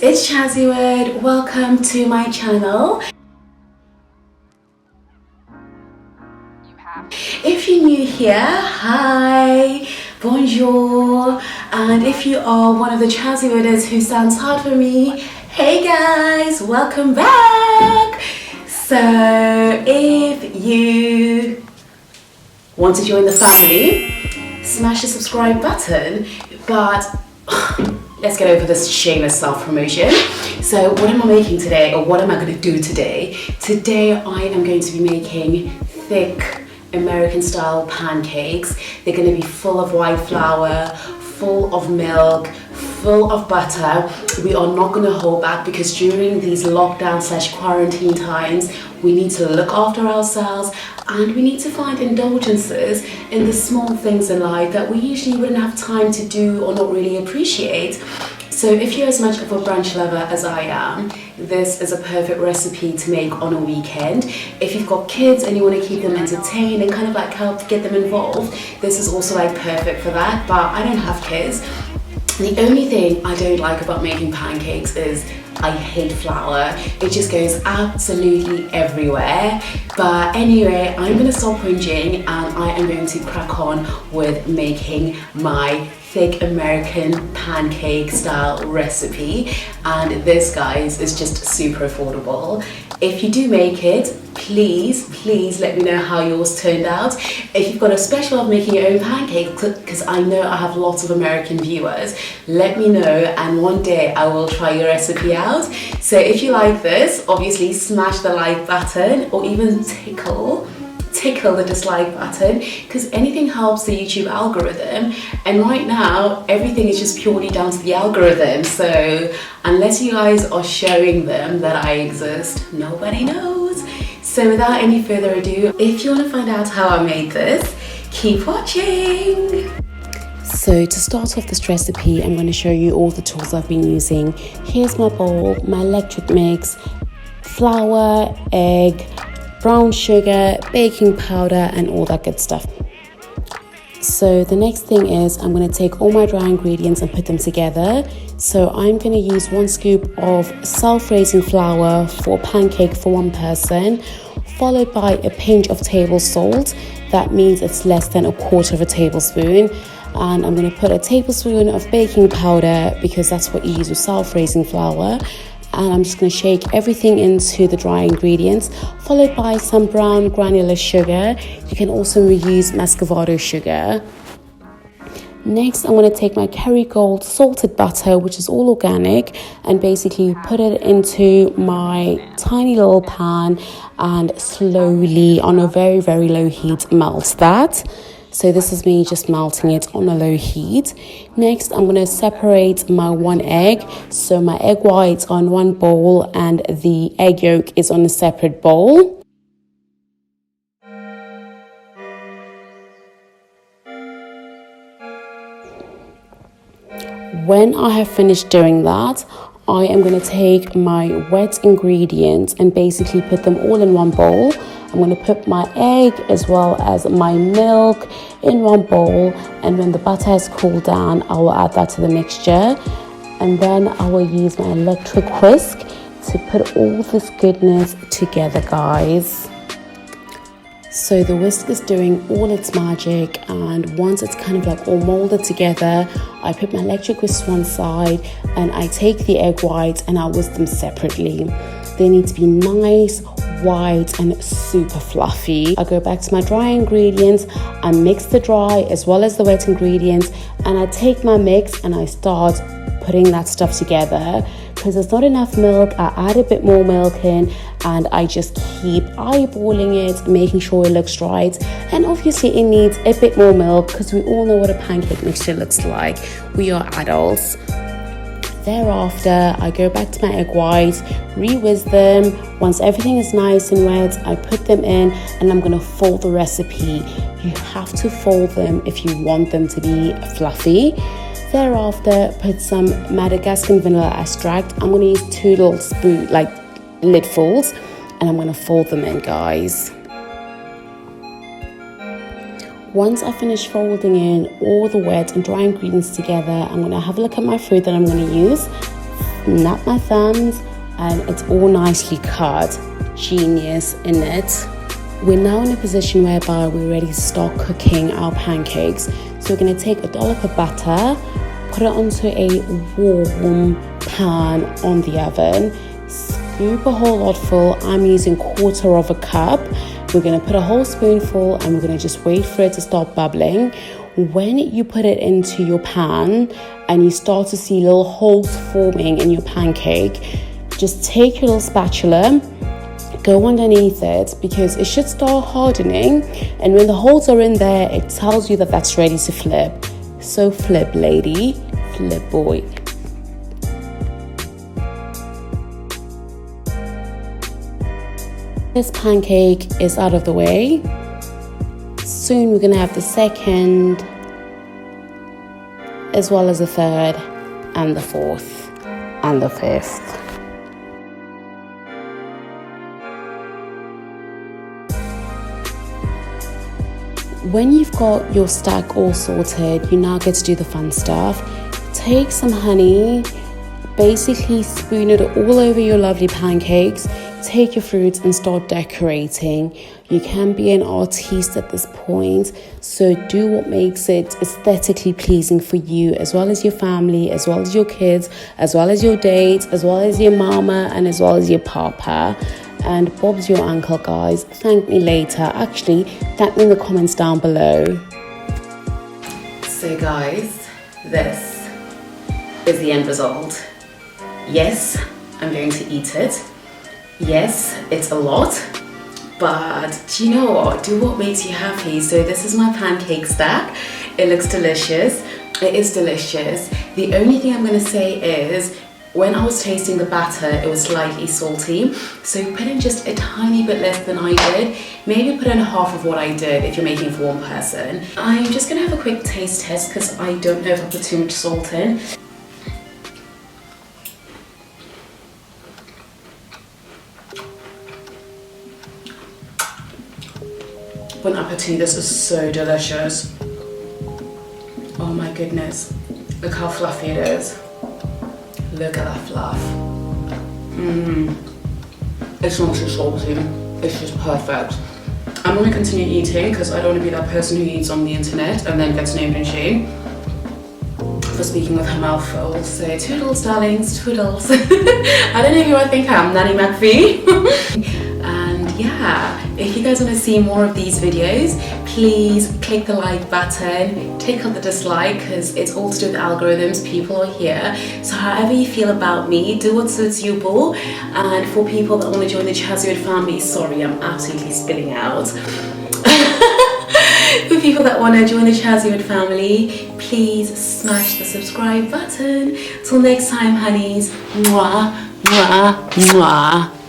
it's Chazzywood. Welcome to my channel. If you're new here, hi, bonjour, and if you are one of the Chazzywooders who stands hard for me, hey guys, welcome back. So if you want to join the family, smash the subscribe button, but let's get over this shameless self-promotion. So what am I making today, or what am I going to do today? Today I am going to be making thick American style pancakes. They're going to be full of white flour, full of milk, full of butter. We are not going to hold back because during these lockdown / quarantine times, we need to look after ourselves and we need to find indulgences in the small things in life that we usually wouldn't have time to do or not really appreciate. So if you're as much of a brunch lover as I am, this is a perfect recipe to make on a weekend. If you've got kids and you want to keep them entertained and kind of like help get them involved, this is also like perfect for that, but I don't have kids. The only thing I don't like about making pancakes is I hate flour. It just goes absolutely everywhere. But anyway, I'm gonna stop whinging and I am going to crack on with making my thick American pancake style recipe. And this, guys, is just super affordable. If you do make it, please let me know how yours turned out. If you've got a special of making your own pancakes, because I know I have lots of American viewers, let me know and one day I will try your recipe out. So if you like this, obviously smash the like button or even tickle the dislike button, because anything helps the YouTube algorithm, and right now everything is just purely down to the algorithm. So unless you guys are showing them that I exist, nobody knows. So without any further ado, if you want to find out how I made this, keep watching. So to start off this recipe, I'm going to show you all the tools I've been using. Here's my bowl, my electric mix, flour, egg, brown sugar, baking powder, and all that good stuff. So the next thing is I'm going to take all my dry ingredients and put them together. So I'm going to use 1 scoop of self-raising flour for a pancake for 1 person, followed by a pinch of table salt. That means it's less than 1/4 tablespoon. And I'm going to put a tablespoon of baking powder because that's what you use with self-raising flour. And I'm just going to shake everything into the dry ingredients, followed by some brown granular sugar. You can also reuse muscovado sugar. Next, I'm going to take my Kerrygold salted butter, which is all organic, and basically put it into my tiny little pan and slowly, on a very low heat, melt that. So this is me just melting it on a low heat. Next, I'm going to separate my 1 egg. So my egg whites on 1 bowl and the egg yolk is on a separate bowl. When I have finished doing that, I am going to take my wet ingredients and basically put them all in 1 bowl. I'm going to put my egg as well as my milk in 1 bowl, and when the butter has cooled down, I will add that to the mixture, and then I will use my electric whisk to put all this goodness together, guys. So the whisk is doing all its magic, and once it's kind of like all molded together, I put my electric whisk to one side and I take the egg whites and I whisk them separately. They need to be nice, white and super fluffy. I go back to my dry ingredients, I mix the dry as well as the wet ingredients, and I take my mix and I start putting that stuff together. Because there's not enough milk, I add a bit more milk in and I just keep eyeballing it, making sure it looks right. And obviously it needs a bit more milk because we all know what a pancake mixture looks like. We are adults. Thereafter, I go back to my egg whites, re-whisk them. Once everything is nice and wet, I put them in and I'm going to fold the recipe. You have to fold them if you want them to be fluffy. Thereafter, put some Madagascan vanilla extract. I'm going to use 2 little spoon, like lidfuls, and I'm going to fold them in, guys. Once I finish folding in all the wet and dry ingredients together, I'm going to have a look at my fruit that I'm going to use. snap my thumbs, and it's all nicely cut. Genius, innit? We're now in a position whereby we're ready to start cooking our pancakes. So we're going to take a dollop of butter, put it onto a warm pan on the oven, scoop a whole lot full. I'm using 1/4 of a cup. We're going to put a whole spoonful and we're going to just wait for it to start bubbling. When you put it into your pan and you start to see little holes forming in your pancake, just take your little spatula, go underneath it, because it should start hardening, and when the holes are in there, it tells you that that's ready to flip. So flip, lady, flip, boy. This pancake is out of the way. Soon we're going to have the second, as well as the third, and the fourth, and the fifth. When you've got your stack all sorted, you now get to do the fun stuff. Take some honey, basically spoon it all over your lovely pancakes. Take your fruits and start decorating. You can be an artiste at this point, so do what makes it aesthetically pleasing for you, as well as your family, as well as your kids, as well as your dates, as well as your mama, and as well as your papa. And Bob's your uncle, guys. Thank me later. Actually, thank me in the comments down below. So guys, this is the end result. Yes, I'm going to eat it. Yes, it's a lot, but do you know what? Do what makes you happy. So this is my pancake stack. It looks delicious. It is delicious. The only thing I'm going to say is, when I was tasting the batter, it was slightly salty. So put in just a tiny bit less than I did. Maybe put in half of what I did if you're making for one person. I'm just going to have a quick taste test because I don't know if I put too much salt in. Bon appetit, this is so delicious. Oh my goodness, look how fluffy it is. Look at that fluff. It's not too salty, it's just perfect. I'm going to continue eating because I don't want to be that person who eats on the internet and then gets named and shamed for speaking with her mouth full. So toodles, darlings, toodles. I don't know who I think I am, Nanny McPhee. And yeah, if you guys want to see more of these videos, please click the like button, click on the dislike, because it's all to do with algorithms. People are here, so however you feel about me, do what suits you, boo. And for people that want to join the Chazzy family, sorry, I'm absolutely spilling out. For people that want to join the Chazzy family, please smash the subscribe button. Till next time, honeys. Mwah, mwah, mwah.